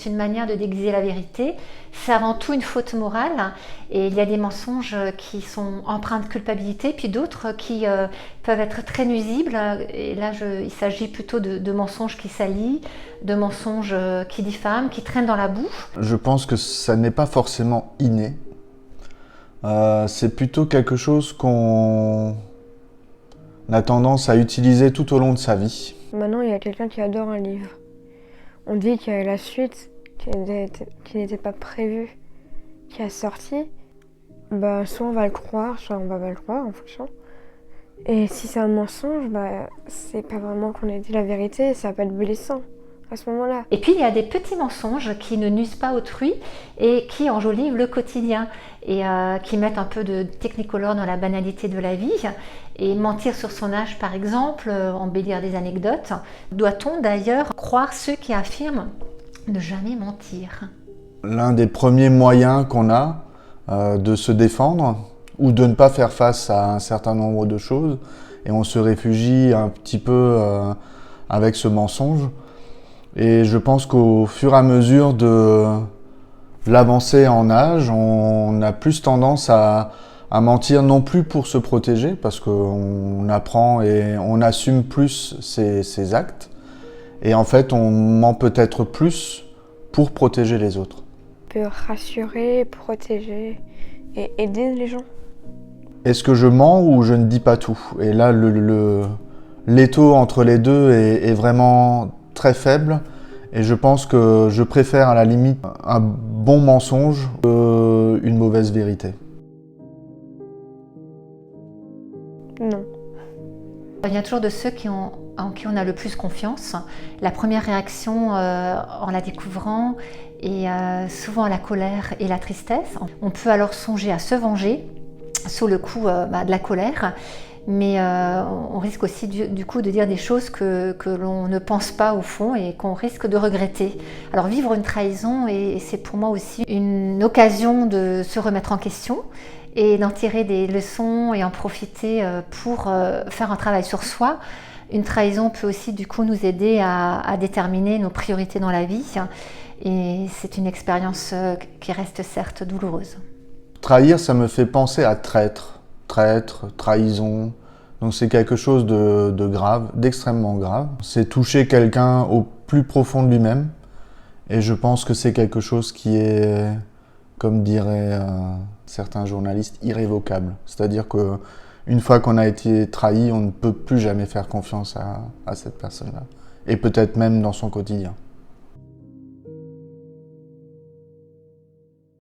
c'est une manière de déguiser la vérité. C'est avant tout une faute morale. Et il y a des mensonges qui sont empreints de culpabilité, puis d'autres qui peuvent être très nuisibles. Et là, il s'agit plutôt de mensonges qui salissent, de mensonges qui diffament, qui traînent dans la boue. Je pense que ça n'est pas forcément inné. C'est plutôt quelque chose qu'on a tendance à utiliser tout au long de sa vie. Maintenant, il y a quelqu'un qui adore un livre. On dit qu'il y a la suite qui n'était pas prévue, qui est sortie. Bah, soit on va le croire, soit on va pas le croire en fonction. Et si c'est un mensonge, bah, c'est pas vraiment qu'on ait dit la vérité, et ça peut être blessant à ce moment-là. Et puis il y a des petits mensonges qui ne nuisent pas autrui et qui enjolivent le quotidien et qui mettent un peu de technicolor dans la banalité de la vie. Et mentir sur son âge par exemple, embellir des anecdotes. Doit-on d'ailleurs croire ceux qui affirment ne jamais mentir? L'un des premiers moyens qu'on a de se défendre ou de ne pas faire face à un certain nombre de choses, et on se réfugie un petit peu avec ce mensonge. Et je pense qu'au fur et à mesure de l'avancée en âge, on a plus tendance à mentir non plus pour se protéger, parce qu'on apprend et on assume plus ses actes, et en fait on ment peut-être plus pour protéger les autres. On peut rassurer, protéger et aider les gens. Est-ce que je mens ou je ne dis pas tout? Et là, l'étau entre les deux est vraiment très faible. Et je pense que je préfère à la limite un bon mensonge qu'une mauvaise vérité. Non. Il y a toujours de ceux en qui on a le plus confiance. La première réaction en la découvrant est souvent la colère et la tristesse. On peut alors songer à se venger sous le coup de la colère, mais on risque aussi du coup de dire des choses que l'on ne pense pas au fond et qu'on risque de regretter. Alors vivre une trahison, et c'est pour moi aussi une occasion de se remettre en question et d'en tirer des leçons et en profiter pour faire un travail sur soi. Une trahison peut aussi du coup nous aider à déterminer nos priorités dans la vie, et c'est une expérience qui reste certes douloureuse. Trahir, ça me fait penser à traître, trahison. Donc c'est quelque chose de grave, d'extrêmement grave. C'est toucher quelqu'un au plus profond de lui-même. Et je pense que c'est quelque chose qui est, comme diraient certains journalistes, irrévocable. C'est-à-dire qu'une fois qu'on a été trahi, on ne peut plus jamais faire confiance à cette personne-là. Et peut-être même dans son quotidien.